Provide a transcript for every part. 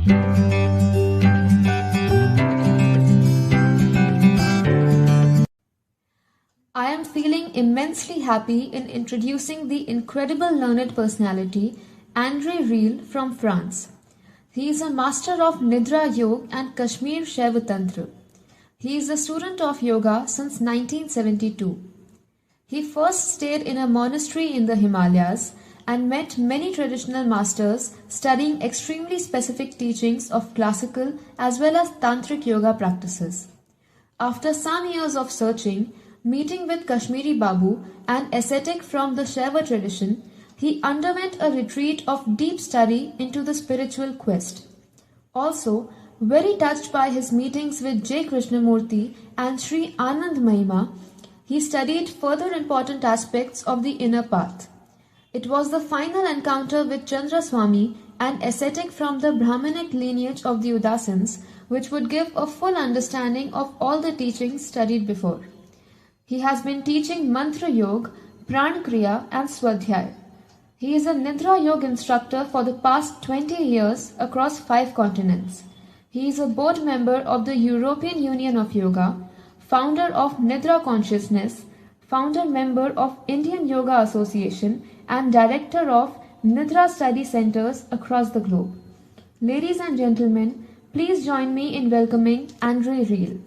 I am feeling immensely happy in introducing the incredible learned personality, Andre Riehl from France. He is a master of Nidra Yoga and Kashmir Shaiva Tantra. He is a student of yoga since 1972. He first stayed in a monastery in the Himalayas and met many traditional masters studying extremely specific teachings of classical as well as tantric yoga practices. After some years of searching, meeting with Kashmiri Babu, an ascetic from the Shaiva tradition, he underwent a retreat of deep study into the spiritual quest. Also, very touched by his meetings with J. Krishnamurti and Sri Anand Mahima, he studied further important aspects of the inner path. It was the final encounter with Chandraswami, an ascetic from the Brahmanic lineage of the Udasins, which would give a full understanding of all the teachings studied before. He has been teaching Mantra Yoga, Pran Kriya and Swadhyay. He is a Nidra Yoga instructor for the past 20 years across 5 continents. He is a board member of the European Union of Yoga, founder of Nidra Consciousness, founder member of Indian Yoga Association and director of Nidra Study Centers across the globe. Ladies and gentlemen, please join me in welcoming Andre Riehl.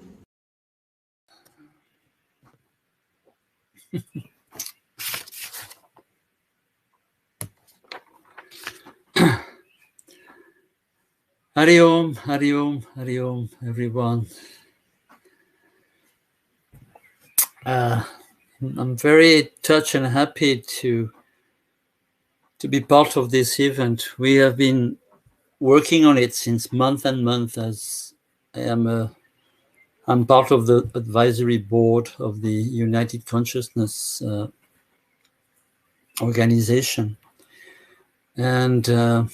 Hari Om, Hari Om, Hari Om, everyone. I'm very touched and happy to be part of this event. We have been working on it since month and month, as I'm part of the advisory board of the United Consciousness organization. And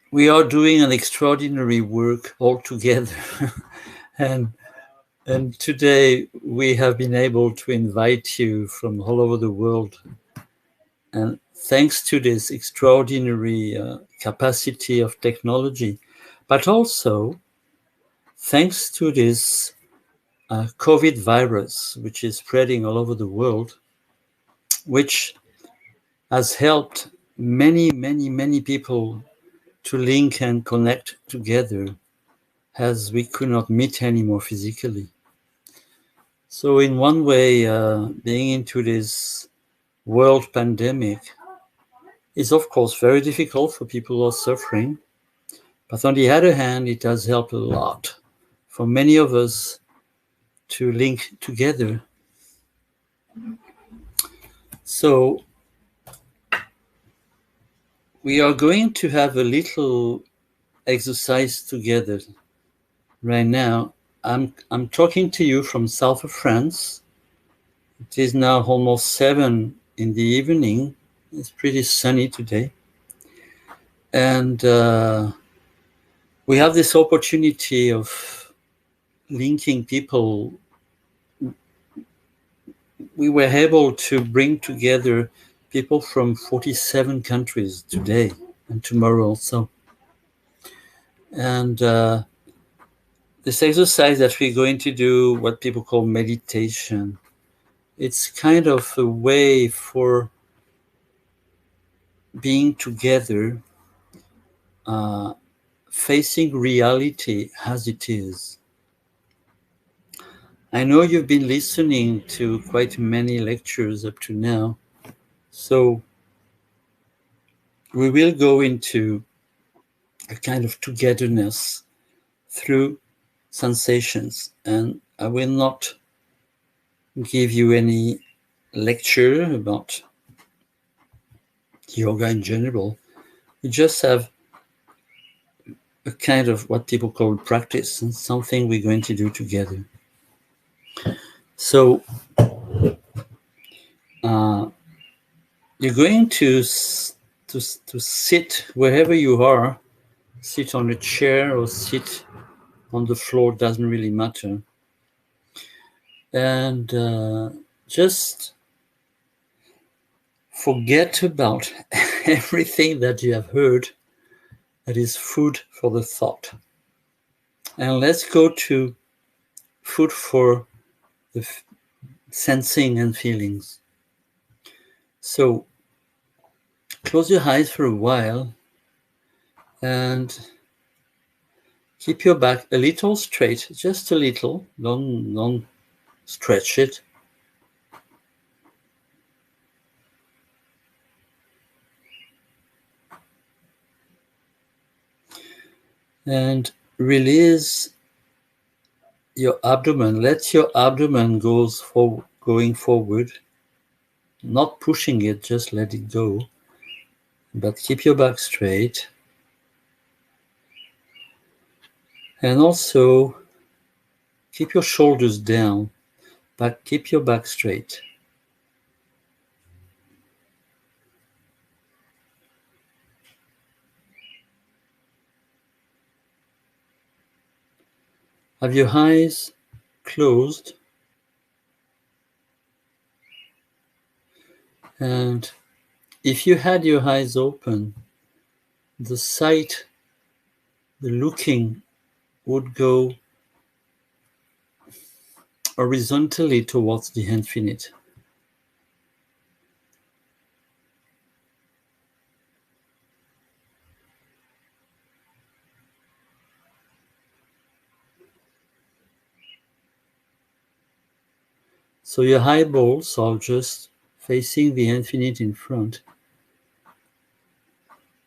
we are doing an extraordinary work all together. and today we have been able to invite you from all over the world. And thanks to this extraordinary capacity of technology, but also thanks to this COVID virus, which is spreading all over the world, which has helped many, many, many people to link and connect together, as we could not meet anymore physically. So in one way, being into this world pandemic is of course very difficult for people who are suffering. But on the other hand, it has helped a lot for many of us to link together. So we are going to have a little exercise together right now. I'm talking to you from south of France. It is now almost 7 in the evening. It's pretty sunny today. And we have this opportunity of linking people. We were able to bring together people from 47 countries today and tomorrow also. And this exercise that we're going to do, what people call meditation, it's kind of a way for being together, facing reality as it is. I know you've been listening to quite many lectures up to now, so we will go into a kind of togetherness through sensations, and I will not give you any lecture about yoga in general. We just have a kind of what people call practice and something we're going to do together. So you're going to sit wherever you are, sit on a chair or sit on the floor, doesn't really matter. And just forget about everything that you have heard That is food for the thought. And let's go to food for the sensing and feelings. So close your eyes for a while and keep your back a little straight, just a little. Don't stretch it. And release your abdomen. Let your abdomen going forward. Not pushing it, just let it go. But keep your back straight. And also keep your shoulders down, but keep your back straight. Have your eyes closed. And if you had your eyes open, the sight, the looking would go horizontally towards the infinite. So your eyeballs are just facing the infinite in front.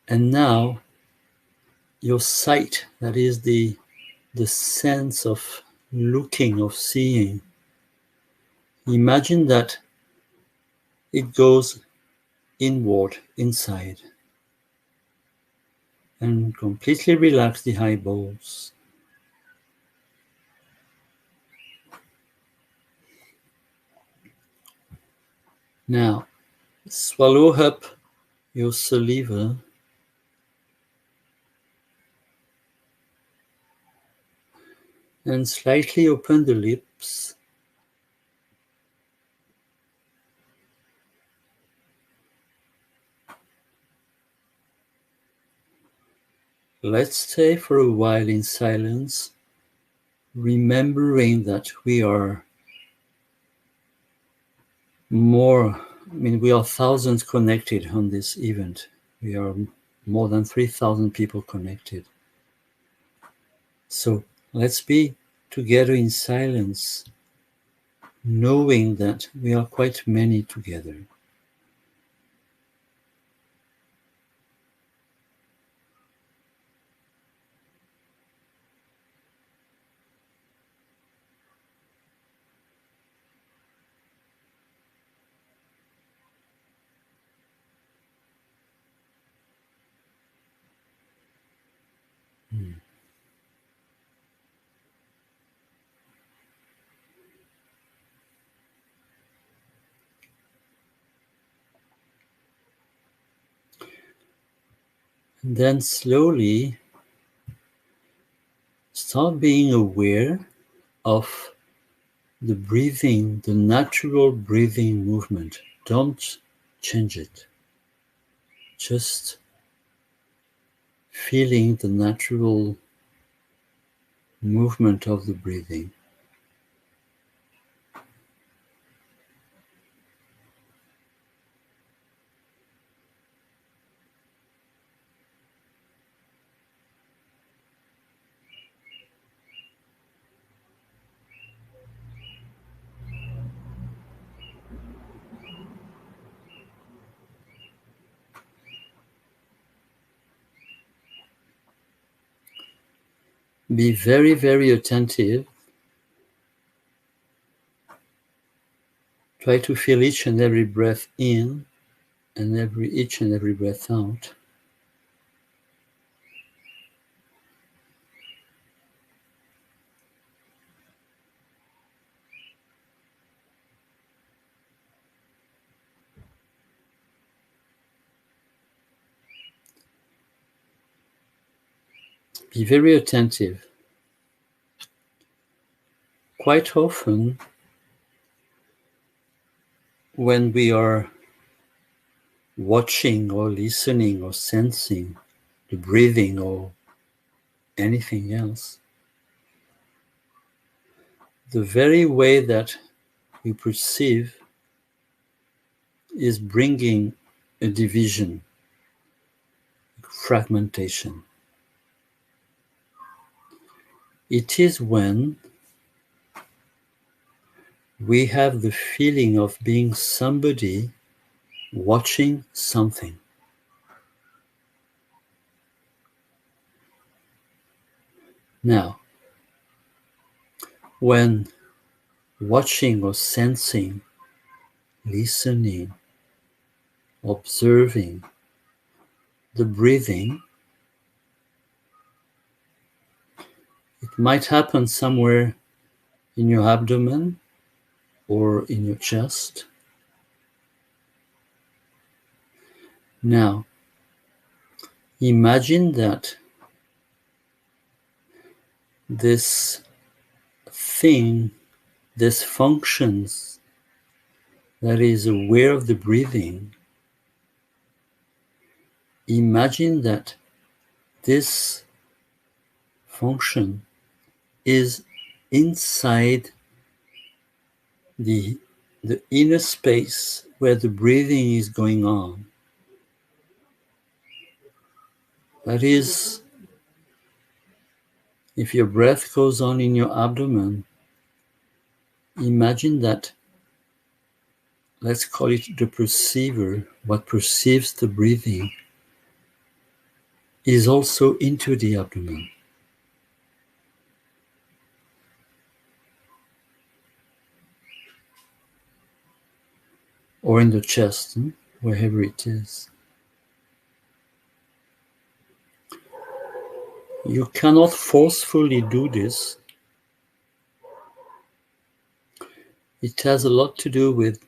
And now your sight, that is the sense of looking, of seeing, imagine that it goes inward, inside, and completely relax the eyeballs. Now, swallow up your saliva and slightly open the lips. Let's stay for a while in silence, remembering that we are we are thousands connected on this event. We are more than 3,000 people connected. So let's be together in silence, knowing that we are quite many together. And then slowly start being aware of the breathing, the natural breathing movement. Don't change it. Just feeling the natural movement of the breathing. Be very, very attentive. Try to feel each and every breath in and each and every breath out. Be very attentive. Quite often, when we are watching or listening or sensing, the breathing or anything else. The very way that we perceive is bringing a division, fragmentation. It is when we have the feeling of being somebody watching something. Now, when watching or sensing, listening, observing the breathing, it might happen somewhere in your abdomen or in your chest. Now, imagine that this thing, this functions that is aware of the breathing, imagine that this function is inside the inner space where the breathing is going on. That is, if your breath goes on in your abdomen, imagine that, let's call it the perceiver, what perceives the breathing, is also into the abdomen. Or in the chest, wherever it is. You cannot forcefully do this. It has a lot to do with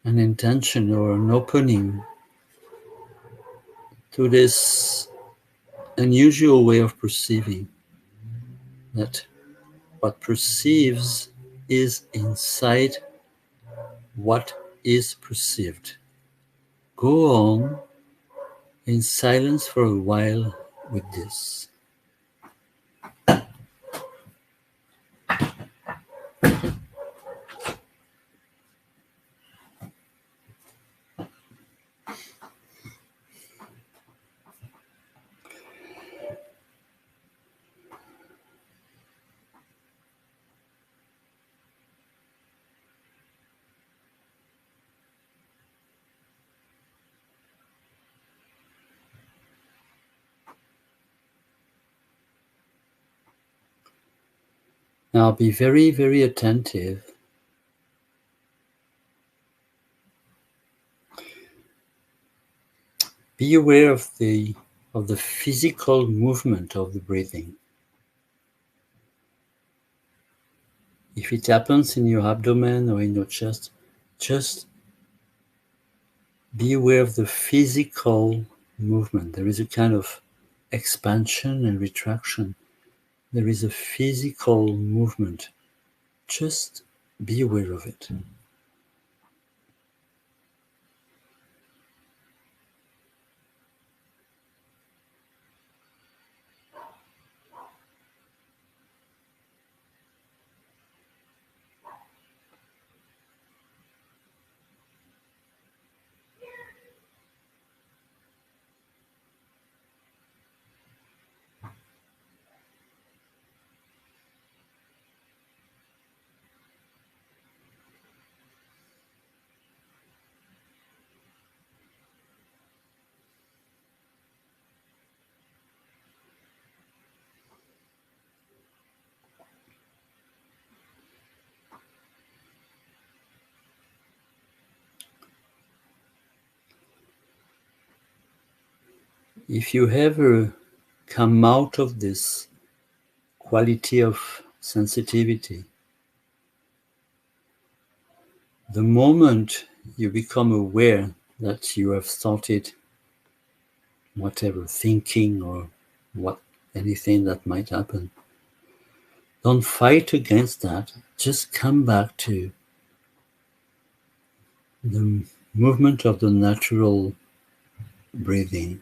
an intention or an opening to this unusual way of perceiving, that what perceives is inside what is perceived. Go on in silence for a while with this. Now be very, very attentive. Be aware of the physical movement of the breathing. If it happens in your abdomen or in your chest, just be aware of the physical movement. There is a kind of expansion and retraction. There is a physical movement. Just be aware of it. If you ever come out of this quality of sensitivity, the moment you become aware that you have started whatever thinking or anything that might happen, don't fight against that. Just come back to the movement of the natural breathing.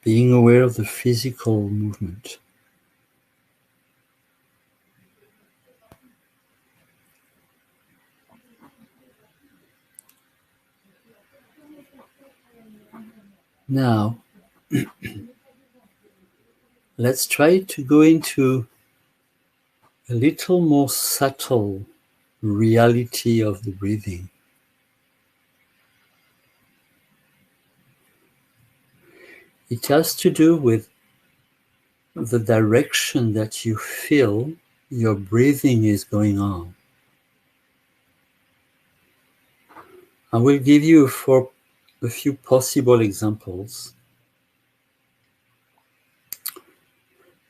being aware of the physical movement. Now, let's try to go into a little more subtle reality of the breathing. It has to do with the direction that you feel your breathing is going on. I will give you a few possible examples.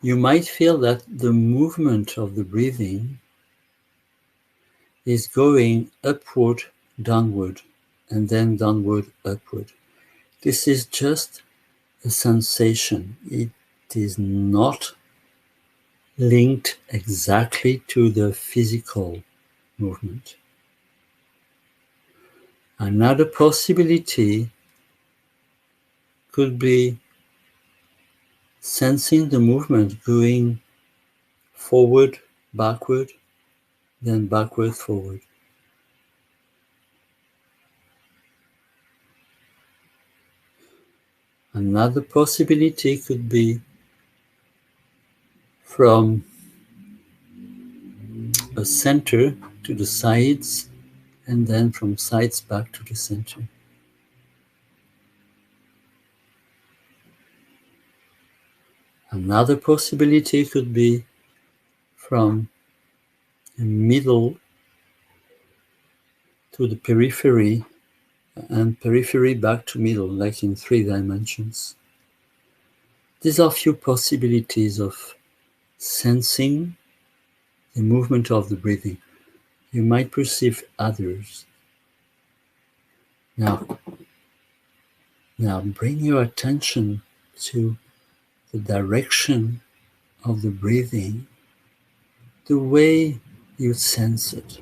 You might feel that the movement of the breathing is going upward, downward, and then downward, upward. This is just a sensation. It is not linked exactly to the physical movement. Another possibility could be sensing the movement going forward, backward, then backward, forward. Another possibility could be from a center to the sides and then from sides back to the center. Another possibility could be from a middle to the periphery and periphery back to middle, like in 3 dimensions. These are few possibilities of sensing the movement of the breathing. You might perceive others. Now bring your attention to the direction of the breathing, the way you sense it.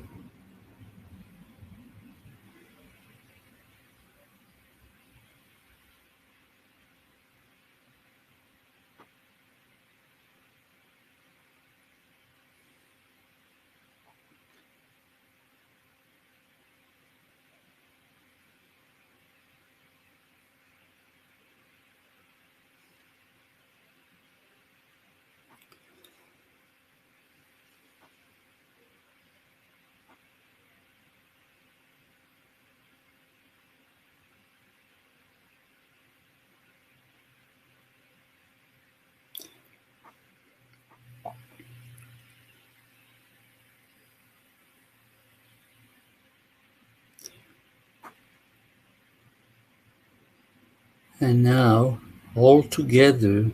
And now, all together,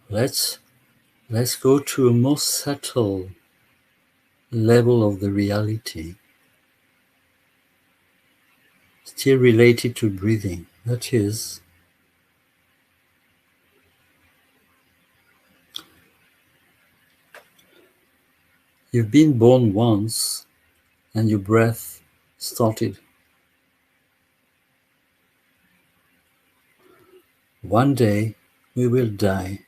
let's go to a more subtle level of the reality, still related to breathing. That is, you've been born once and your breath started. One day we will die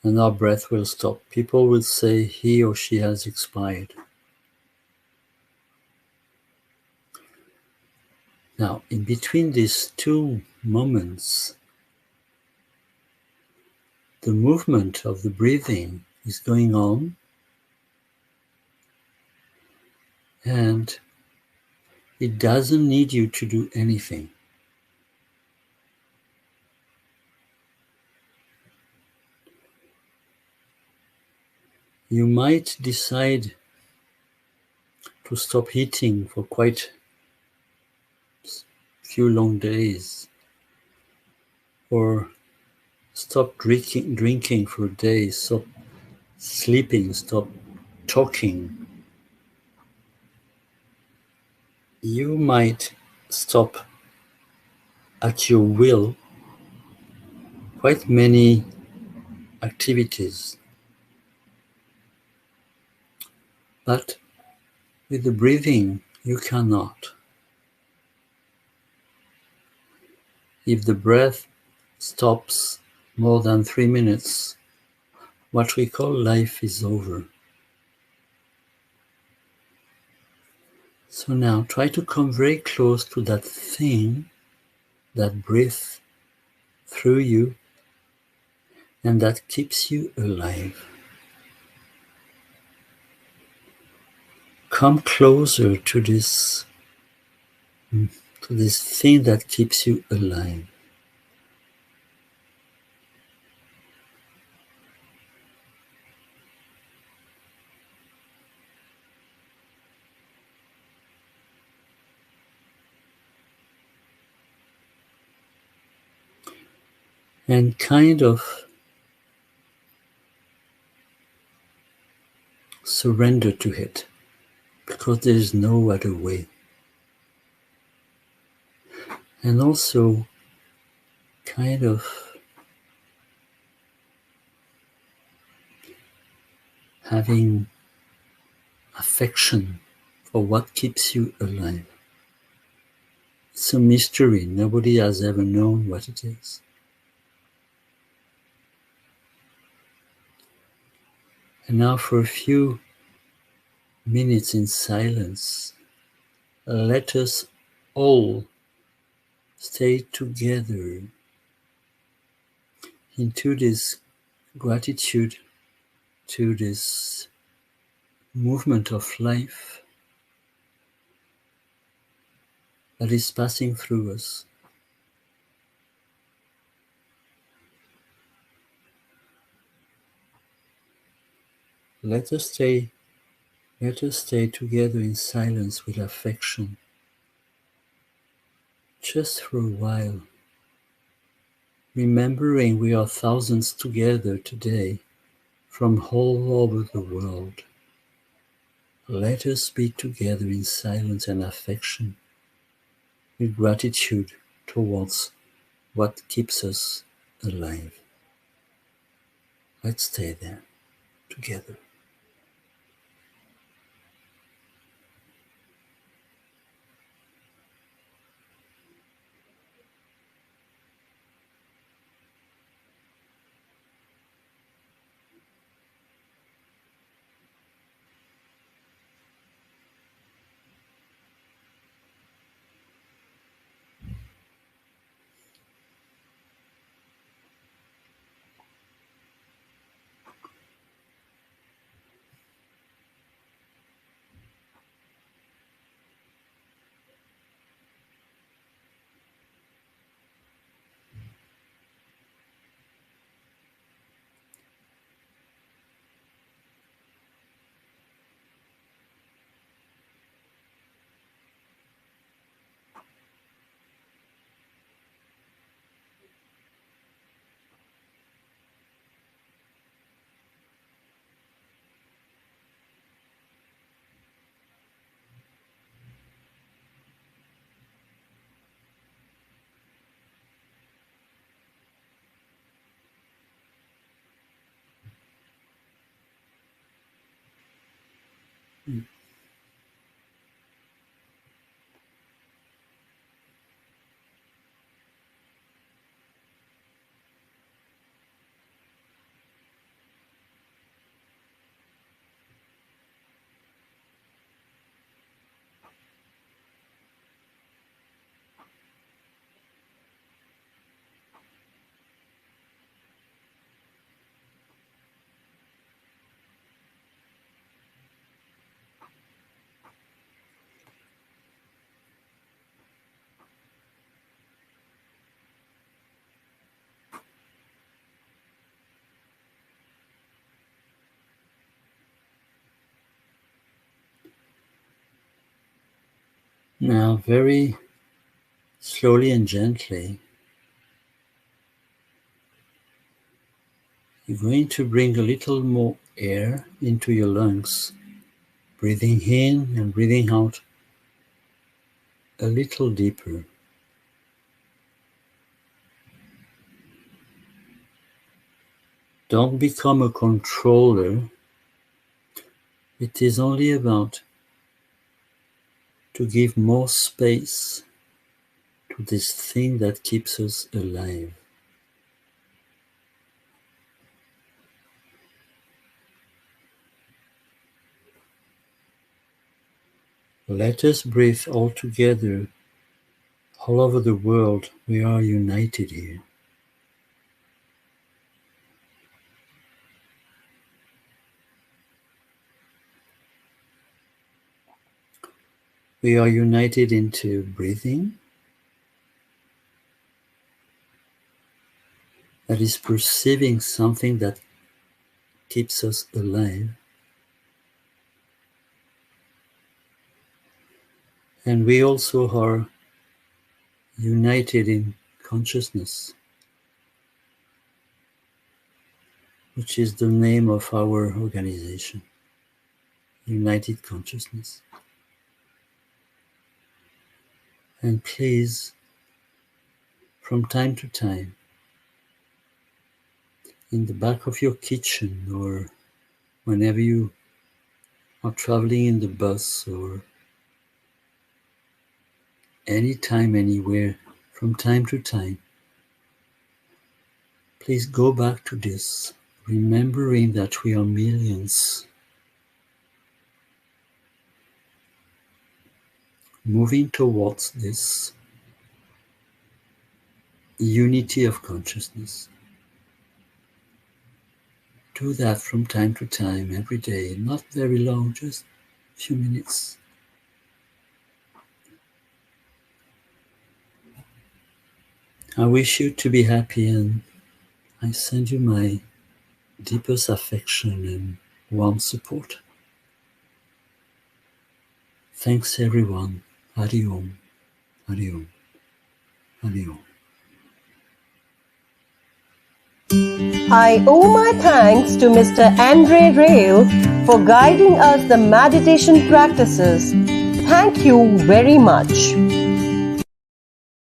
and our breath will stop. People will say he or she has expired. Now, in between these two moments, the movement of the breathing is going on, and it doesn't need you to do anything. You might decide to stop eating for quite a few long days, or stop drinking for days, stop sleeping, stop talking. You might stop at your will quite many activities, but with the breathing you cannot. If the breath stops more than 3 minutes, what we call life is over. So now try to come very close to that thing that breathes through you and that keeps you alive. Come closer to this thing that keeps you alive. And kind of surrender to it, because there is no other way. And also kind of having affection for what keeps you alive. It's a mystery. Nobody has ever known what it is. And now for a few minutes in silence, let us all stay together into this gratitude to this movement of life that is passing through us. Let us stay together in silence with affection, just for a while, remembering we are thousands together today from all over the world. Let us be together in silence and affection, with gratitude towards what keeps us alive. Let's stay there together. Now, very slowly and gently, you're going to bring a little more air into your lungs, breathing in and breathing out a little deeper. Don't become a controller. It is only about to give more space to this thing that keeps us alive. Let us breathe all together. All over the world, we are united here. We are united into breathing, that is perceiving something that keeps us alive. And we also are united in consciousness, which is the name of our organization, United Consciousness. And please, from time to time, in the back of your kitchen or whenever you are traveling in the bus or anytime, anywhere, from time to time, please go back to this, remembering that we are millions, moving towards this unity of consciousness. Do that from time to time, every day, not very long, just a few minutes. I wish you to be happy, and I send you my deepest affection and warm support. Thanks everyone. Hari Om. Hari Om. Hari Om. I owe my thanks to Mr. Andre Riehl for guiding us the meditation practices. Thank you very much.